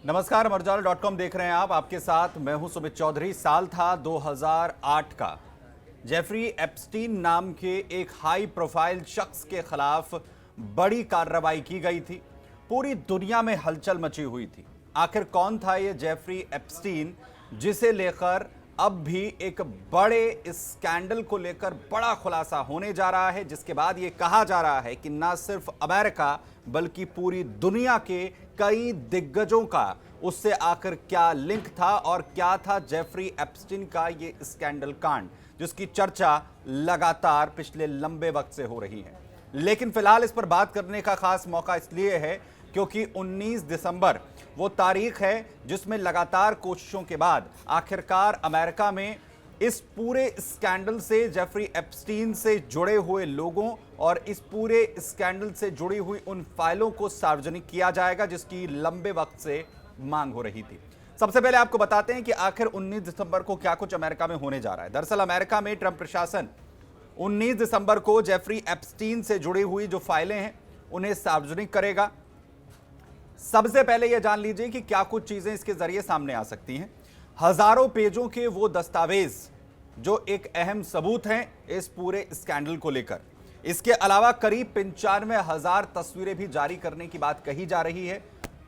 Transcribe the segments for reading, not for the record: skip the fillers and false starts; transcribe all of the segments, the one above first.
नमस्कार, अमरउजाला.com देख रहे हैं आप। आपके साथ मैं हूं सुमित चौधरी। साल था 2008 का। जेफरी एप्स्टीन नाम के एक हाई प्रोफाइल शख्स के खिलाफ बड़ी कार्रवाई की गई थी। पूरी दुनिया में हलचल मची हुई थी। आखिर कौन था ये जेफरी एप्स्टीन, जिसे लेकर अब भी एक बड़े स्कैंडल को लेकर बड़ा खुलासा होने जा रहा है, जिसके बाद ये कहा जा रहा है कि न सिर्फ अमेरिका बल्कि पूरी दुनिया के कई दिग्गजों का उससे आकर क्या लिंक था और क्या था जेफरी एप्स्टीन का ये स्कैंडल कांड, जिसकी चर्चा लगातार पिछले लंबे वक्त से हो रही है। लेकिन फिलहाल इस पर बात करने का खास मौका इसलिए है क्योंकि 19 दिसंबर वो तारीख है जिसमें लगातार कोशिशों के बाद आखिरकार अमेरिका में इस पूरे स्कैंडल से, जेफरी एप्स्टीन से जुड़े हुए लोगों और इस पूरे स्कैंडल से जुड़ी हुई उन फाइलों को सार्वजनिक किया जाएगा, जिसकी लंबे वक्त से मांग हो रही थी। सबसे पहले आपको बताते हैं कि आखिर 19 दिसंबर को क्या कुछ अमेरिका में होने जा रहा है। दरअसल अमेरिका में ट्रंप प्रशासन 19 दिसंबर को जेफरी एप्स्टीन से जुड़ी हुई जो फाइलें हैं उन्हें सार्वजनिक करेगा। सबसे पहले यह जान लीजिए कि क्या कुछ चीजें इसके जरिए सामने आ सकती हैं। हजारों पेजों के वो दस्तावेज जो एक अहम सबूत हैं इस पूरे स्कैंडल को लेकर। इसके अलावा करीब 95,000 तस्वीरें भी जारी करने की बात कही जा रही है।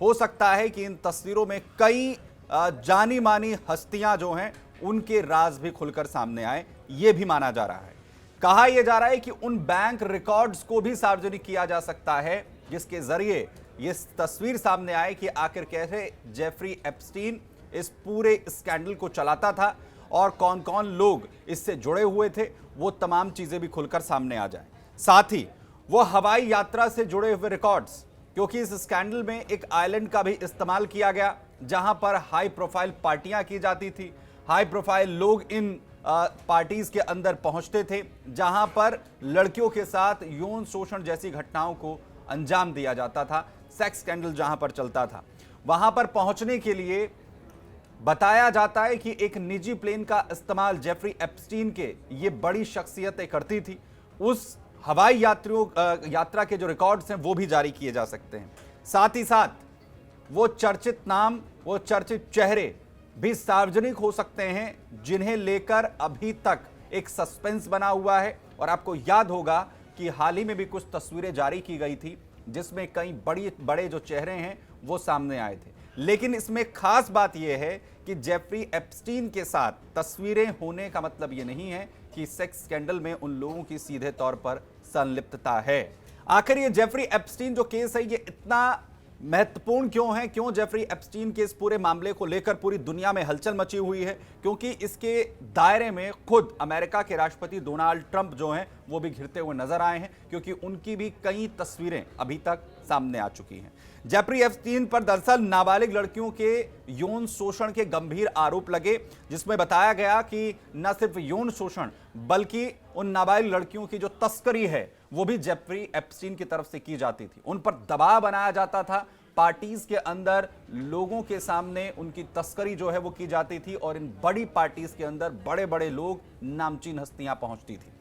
हो सकता है कि इन तस्वीरों में कई जानी मानी हस्तियां जो हैं उनके राज भी खुलकर सामने आए, ये भी माना जा रहा है। कहा यह जा रहा है कि उन बैंक रिकॉर्ड्स को भी सार्वजनिक किया जा सकता है, जिसके जरिए यह तस्वीर सामने आए कि आखिर कैसे जेफरी एप्स्टीन इस पूरे स्कैंडल को चलाता था और कौन कौन लोग इससे जुड़े हुए थे, वो तमाम चीजें भी खुलकर सामने आ जाएं। साथ ही वो हवाई यात्रा से जुड़े हुए रिकॉर्ड्स, क्योंकि इस स्कैंडल में एक आइलैंड का भी इस्तेमाल किया गया जहां पर हाई प्रोफाइल पार्टियां की जाती थी। हाई प्रोफाइल लोग इन पार्टीज के अंदर पहुंचते थे जहां पर लड़कियों के साथ यौन शोषण जैसी घटनाओं को अंजाम दिया जाता था। सेक्स स्कैंडल जहां पर चलता था, वहां पर पहुंचने के लिए बताया जाता है कि एक निजी प्लेन का इस्तेमाल जेफरी एप्स्टीन के ये बड़ी शख्सियतें करती थी। उस हवाई यात्रा के जो रिकॉर्ड्स हैं वो भी जारी किए जा सकते हैं। साथ ही साथ वो चर्चित नाम, वो चर्चित चेहरे भी सार्वजनिक हो सकते हैं, जिन्हें लेकर अभी तक एक सस्पेंस बना हुआ है। और आपको याद होगा कि हाल ही में भी कुछ तस्वीरें जारी की गई थी जिसमें कई बड़े जो चेहरे हैं वो सामने आए थे। लेकिन इसमें खास बात यह है कि जेफरी एप्स्टीन के साथ तस्वीरें होने का मतलब यह नहीं है कि सेक्स स्कैंडल में उन लोगों की सीधे तौर पर संलिप्तता है। आखिर ये जेफरी एप्स्टीन जो केस है ये इतना महत्वपूर्ण क्यों है? क्यों जेफरी एप्स्टीन के इस पूरे मामले को लेकर पूरी दुनिया में हलचल मची हुई है? क्योंकि इसके दायरे में खुद अमेरिका के राष्ट्रपति डोनाल्ड ट्रंप जो हैं वो भी घिरते हुए नजर आए हैं, क्योंकि उनकी भी कई तस्वीरें अभी तक सामने आ चुकी हैं। जेफरी एप्स्टीन पर दरअसल नाबालिग लड़कियों के यौन शोषण के गंभीर आरोप लगे, जिसमें बताया गया कि न सिर्फ यौन शोषण बल्कि उन नाबालिग लड़कियों की जो तस्करी है वो भी जेफरी एप्स्टीन की तरफ से की जाती थी। उन पर दबाव बनाया जाता था, पार्टीज के अंदर लोगों के सामने उनकी तस्करी जो है वो की जाती थी और इन बड़ी पार्टीज के अंदर बड़े बड़े लोग, नामचीन हस्तियां पहुंचती थी।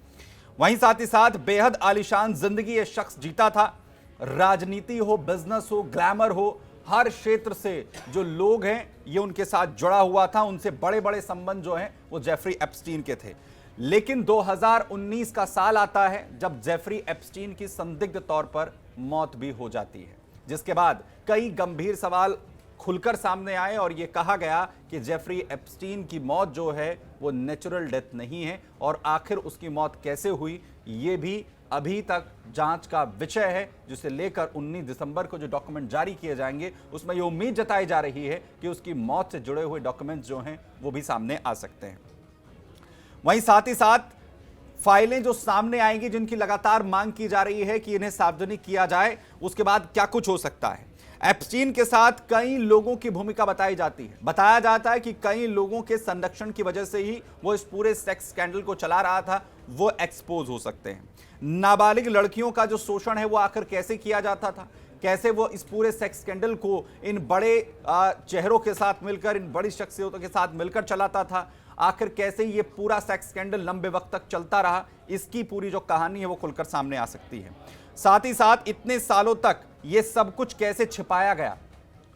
वहीं साथ ही साथ बेहद आलीशान जिंदगी ये शख्स जीता था। राजनीति हो, बिजनेस हो, ग्लैमर हो, हर क्षेत्र से जो लोग हैं ये उनके साथ जुड़ा हुआ था। उनसे बड़े बड़े संबंध जो हैं वो जेफरी एप्स्टीन के थे। लेकिन 2019 का साल आता है जब जेफरी एप्स्टीन की संदिग्ध तौर पर मौत भी हो जाती है, जिसके बाद कई गंभीर सवाल खुलकर सामने आए और यह कहा गया कि जेफरी एप्स्टीन की मौत जो है वो नेचुरल डेथ नहीं है और आखिर उसकी मौत कैसे हुई ये भी अभी तक जांच का विषय है, जिसे लेकर 19 दिसंबर को जो डॉक्यूमेंट जारी किए जाएंगे उसमें यह उम्मीद जताई जा रही है कि उसकी मौत से जुड़े हुए डॉक्यूमेंट्स जो हैं वो भी सामने आ सकते हैं। वहीं साथ ही साथ फाइलें जो सामने आएंगी, जिनकी लगातार मांग की जा रही है कि इन्हें सार्वजनिक किया जाए, उसके बाद क्या कुछ हो सकता है। एप्स्टीन के साथ कई लोगों की भूमिका बताई जाती है। बताया जाता है कि कई लोगों के संरक्षण की वजह से ही वो इस पूरे सेक्स स्कैंडल को चला रहा था, वो एक्सपोज हो सकते हैं। नाबालिग लड़कियों का जो शोषण है वो आखिर कैसे किया जाता था, कैसे वो इस पूरे सेक्स स्कैंडल को इन बड़े चेहरों के साथ मिलकर, इन बड़ी शख्सियतों के साथ मिलकर चलाता था, आखिर कैसे ये पूरा सेक्स स्कैंडल लंबे वक्त तक चलता रहा, इसकी पूरी जो कहानी है वो खुलकर सामने आ सकती है। साथ ही साथ इतने सालों तक ये सब कुछ कैसे छिपाया गया,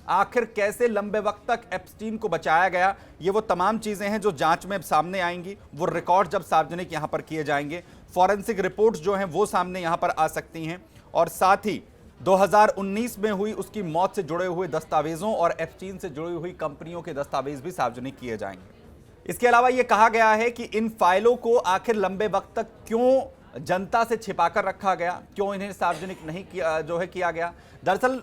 आखिर कैसे लंबे वक्त तक एप्स्टीन को बचाया गया, ये वो तमाम चीजें हैं जो जांच में सामने आएंगी। वो रिकॉर्ड जब सार्वजनिक यहां पर किए जाएंगे, फॉरेंसिक रिपोर्ट्स जो हैं वो सामने यहां पर आ सकती हैं, और साथ ही 2019 में हुई उसकी मौत से जुड़े हुए दस्तावेजों और एप्स्टीन से जुड़ी हुई कंपनियों के दस्तावेज भी सार्वजनिक किए जाएंगे। इसके अलावा यह कहा गया है कि इन फाइलों को आखिर लंबे वक्त तक क्यों जनता से छिपाकर रखा गया, क्यों इन्हें सार्वजनिक नहीं किया गया। दरअसल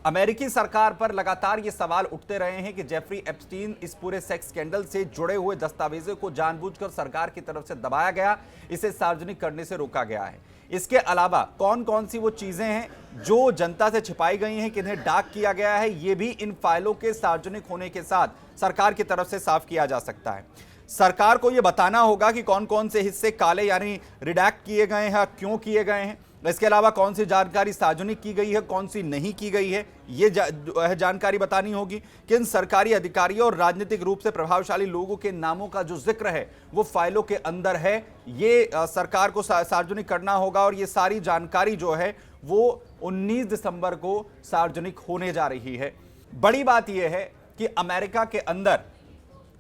अमेरिकी सरकार पर लगातार ये सवाल उठते रहे हैं कि जेफरी एप्स्टीन इस पूरे सेक्स स्कैंडल से जुड़े हुए दस्तावेजों को जानबूझकर सरकार की तरफ से दबाया गया, इसे सार्वजनिक करने से रोका गया है। इसके अलावा कौन कौन सी वो चीजें हैं जो जनता से छिपाई गई हैं, किन्हें डाक किया गया है, ये भी इन फाइलों के सार्वजनिक होने के साथ सरकार की तरफ से साफ किया जा सकता है। सरकार को यह बताना होगा कि कौन कौन से हिस्से काले यानी रिडैक्ट किए गए हैं, क्यों किए गए हैं। इसके अलावा कौन सी जानकारी सार्वजनिक की गई है, कौन सी नहीं की गई है, ये जानकारी बतानी होगी। किन सरकारी अधिकारियों और राजनीतिक रूप से प्रभावशाली लोगों के नामों का जो जिक्र है वो फाइलों के अंदर है, ये सरकार को सार्वजनिक करना होगा। और ये सारी जानकारी जो है वो 19 दिसंबर को सार्वजनिक होने जा रही है। बड़ी बात यह है कि अमेरिका के अंदर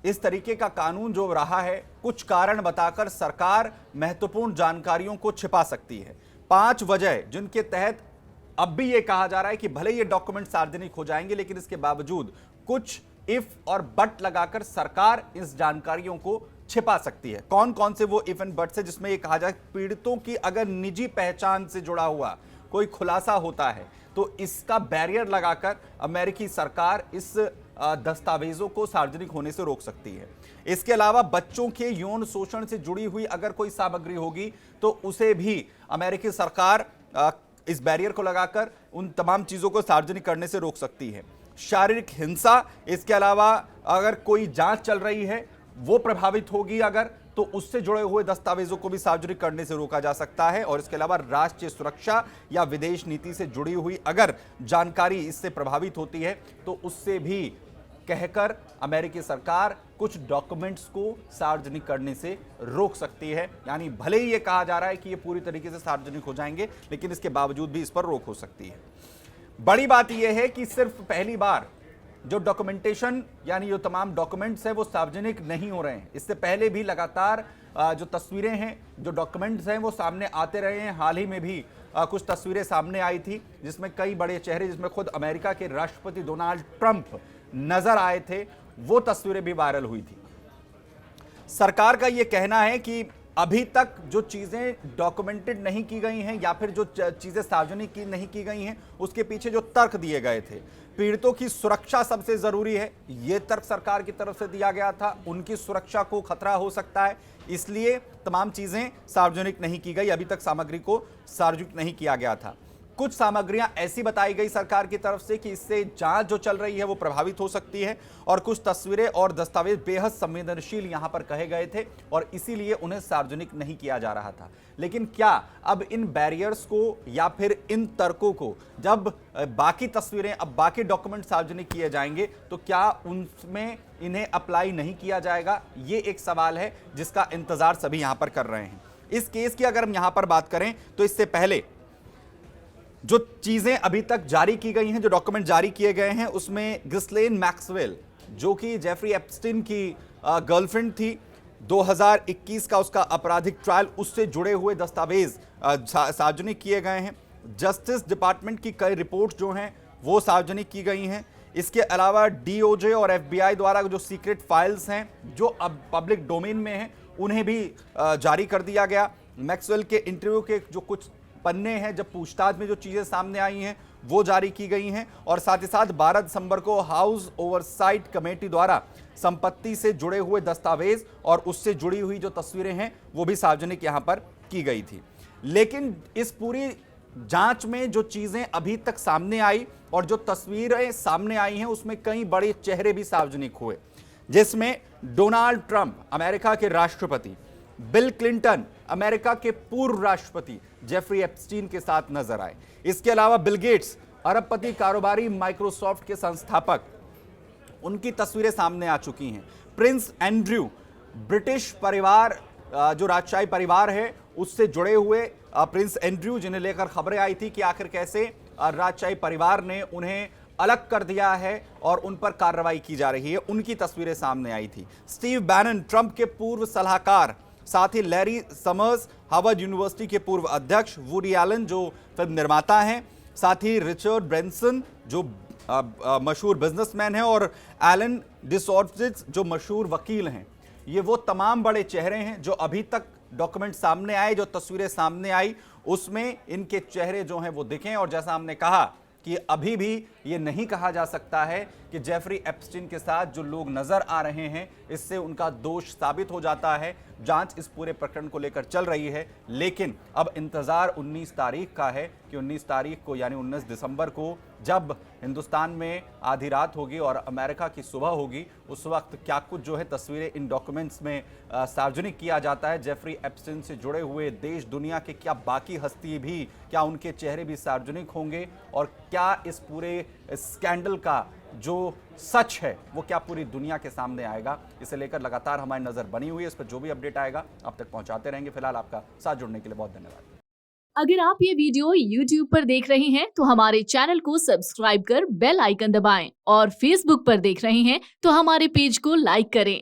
इस तरीके का कानून जो रहा है, कुछ कारण बताकर सरकार महत्वपूर्ण जानकारियों को छिपा सकती है। 5 वजह जिनके तहत अब भी यह कहा जा रहा है कि भले ये डॉक्यूमेंट सार्वजनिक हो जाएंगे, लेकिन इसके बावजूद कुछ इफ और बट लगाकर सरकार इस जानकारियों को छिपा सकती है। कौन कौन से वो इफ एंड बट्स है जिसमें यह कहा जाए पीड़ितों की अगर निजी पहचान से जुड़ा हुआ कोई खुलासा होता है तो इसका बैरियर लगाकर अमेरिकी सरकार इस दस्तावेजों को सार्वजनिक होने से रोक सकती है। इसके अलावा बच्चों के यौन शोषण से जुड़ी हुई अगर कोई सामग्री होगी तो उसे भी अमेरिकी सरकार इस बैरियर को लगाकर उन तमाम चीजों को सार्वजनिक करने से रोक सकती है। शारीरिक हिंसा, इसके अलावा अगर कोई जांच चल रही है वो प्रभावित होगी अगर, तो उससे जुड़े हुए दस्तावेजों को भी सार्वजनिक करने से रोका जा सकता है। और इसके अलावा राष्ट्रीय सुरक्षा या विदेश नीति से जुड़ी हुई अगर जानकारी इससे प्रभावित होती है तो उससे भी कहकर अमेरिकी सरकार कुछ डॉक्यूमेंट्स को सार्वजनिक करने से रोक सकती है। यानी भले ही ये कहा जा रहा है कि ये पूरी तरीके से सार्वजनिक हो जाएंगे, लेकिन इसके बावजूद भी इस पर रोक हो सकती है। बड़ी बात यह है कि सिर्फ पहली बार जो डॉक्यूमेंटेशन यानी जो तमाम डॉक्यूमेंट्स हैं वो सार्वजनिक नहीं हो रहे हैं। इससे पहले भी लगातार जो तस्वीरें हैं, जो डॉक्यूमेंट्स हैं वो सामने आते रहे हैं। हाल ही में भी कुछ तस्वीरें सामने आई थी जिसमें कई बड़े चेहरे, जिसमें खुद अमेरिका के राष्ट्रपति डोनाल्ड ट्रंप नजर आए थे, वो तस्वीरें भी वायरल हुई थी। सरकार का यह कहना है कि अभी तक जो चीजें डॉक्यूमेंटेड नहीं की गई हैं या फिर जो चीजें सार्वजनिक की नहीं की गई हैं उसके पीछे जो तर्क दिए गए थे, पीड़ितों की सुरक्षा सबसे जरूरी है, यह तर्क सरकार की तरफ से दिया गया था। उनकी सुरक्षा को खतरा हो सकता है, इसलिए तमाम चीजें सार्वजनिक नहीं की गई, अभी तक सामग्री को सार्वजनिक नहीं किया गया था। कुछ सामग्रियां ऐसी बताई गई सरकार की तरफ से कि इससे जांच जो चल रही है वो प्रभावित हो सकती है, और कुछ तस्वीरें और दस्तावेज बेहद संवेदनशील यहां पर कहे गए थे और इसीलिए उन्हें सार्वजनिक नहीं किया जा रहा था। लेकिन क्या अब इन बैरियर्स को या फिर इन तर्कों को, जब बाकी तस्वीरें, अब बाकी डॉक्यूमेंट सार्वजनिक किए जाएंगे तो क्या उनमें इन्हें अप्लाई नहीं किया जाएगा? ये एक सवाल है जिसका इंतजार सभी यहां पर कर रहे हैं। इस केस की अगर हम यहां पर बात करें तो इससे पहले जो चीजें अभी तक जारी की गई हैं, जो डॉक्यूमेंट जारी किए गए हैं, उसमें गहिसलेन मैक्सवेल जो कि जेफरी एप्स्टीन की गर्लफ्रेंड थी, 2021 का उसका आपराधिक ट्रायल, उससे जुड़े हुए दस्तावेज सार्वजनिक किए गए हैं। जस्टिस डिपार्टमेंट की कई रिपोर्ट जो हैं वो सार्वजनिक की गई हैं। इसके अलावा डीओजे और एफबीआई द्वारा जो सीक्रेट फाइल्स हैं जो अब पब्लिक डोमेन में हैं उन्हें भी जारी कर दिया गया। मैक्सवेल के इंटरव्यू के जो कुछ पन्ने हैं, जब पूछताछ में जो चीजें सामने आई हैं वो जारी की गई हैं, और साथ ही साथ 12 दिसंबर को हाउस ओवरसाइट कमेटी द्वारा संपत्ति से जुड़े हुए दस्तावेज और उससे जुड़ी हुई जो तस्वीरें हैं वो भी सार्वजनिक यहां पर की गई थी। लेकिन इस पूरी जांच में जो चीजें अभी तक सामने आई और जो तस्वीरें सामने आई हैं उसमें कई बड़े चेहरे भी सार्वजनिक हुए, जिसमें डोनाल्ड ट्रंप अमेरिका के राष्ट्रपति, बिल क्लिंटन अमेरिका के पूर्व राष्ट्रपति जेफरी एप्स्टीन के साथ नजर आए। इसके अलावा बिल गेट्स, अरबपति कारोबारी माइक्रोसॉफ्ट के संस्थापक, उनकी तस्वीरें सामने आ चुकी हैं। प्रिंस एंड्रयू, ब्रिटिश परिवार, जो राजशाही परिवार है उससे जुड़े हुए प्रिंस एंड्रयू, जिन्हें लेकर खबरें आई थी कि आखिर कैसे राजशाही परिवार ने उन्हें अलग कर दिया है और उन पर कार्रवाई की जा रही है, उनकी तस्वीरें सामने आई थी। स्टीव बैनन, ट्रंप के पूर्व सलाहकार, साथ ही लैरी समर्स, हार्वर्ड यूनिवर्सिटी के पूर्व अध्यक्ष, वुडी एलन जो फिल्म निर्माता हैं, साथ ही रिचर्ड ब्रेंसन जो मशहूर बिजनेसमैन हैं, और एलन डिसॉर्टिस जो मशहूर वकील हैं। ये वो तमाम बड़े चेहरे हैं जो अभी तक डॉक्यूमेंट सामने आए, जो तस्वीरें सामने आई उसमें इनके चेहरे जो हैं वो दिखें। और जैसा हमने कहा कि अभी भी ये नहीं कहा जा सकता है कि जेफरी एप्स्टीन के साथ जो लोग नजर आ रहे हैं इससे उनका दोष साबित हो जाता है। जांच इस पूरे प्रकरण को लेकर चल रही है, लेकिन अब इंतजार 19 तारीख का है कि 19 तारीख को यानी 19 दिसंबर को जब हिंदुस्तान में आधी रात होगी और अमेरिका की सुबह होगी, उस वक्त क्या कुछ जो है तस्वीरें इन डॉक्यूमेंट्स में सार्वजनिक किया जाता है। जेफरी एप्स्टीन से जुड़े हुए देश दुनिया के क्या बाकी हस्ती भी, क्या उनके चेहरे भी सार्वजनिक होंगे, और क्या इस पूरे स्कैंडल का जो सच है वो क्या पूरी दुनिया के सामने आएगा, इसे लेकर लगातार हमारी नजर बनी हुई है। इस पर जो भी अपडेट आएगा आप तक पहुंचाते रहेंगे। फिलहाल आपका साथ जुड़ने के लिए बहुत धन्यवाद। अगर आप ये वीडियो YouTube पर देख रहे हैं तो हमारे चैनल को सब्सक्राइब कर बेल आइकन दबाएं, और Facebook पर देख रहे हैं तो हमारे पेज को लाइक करें।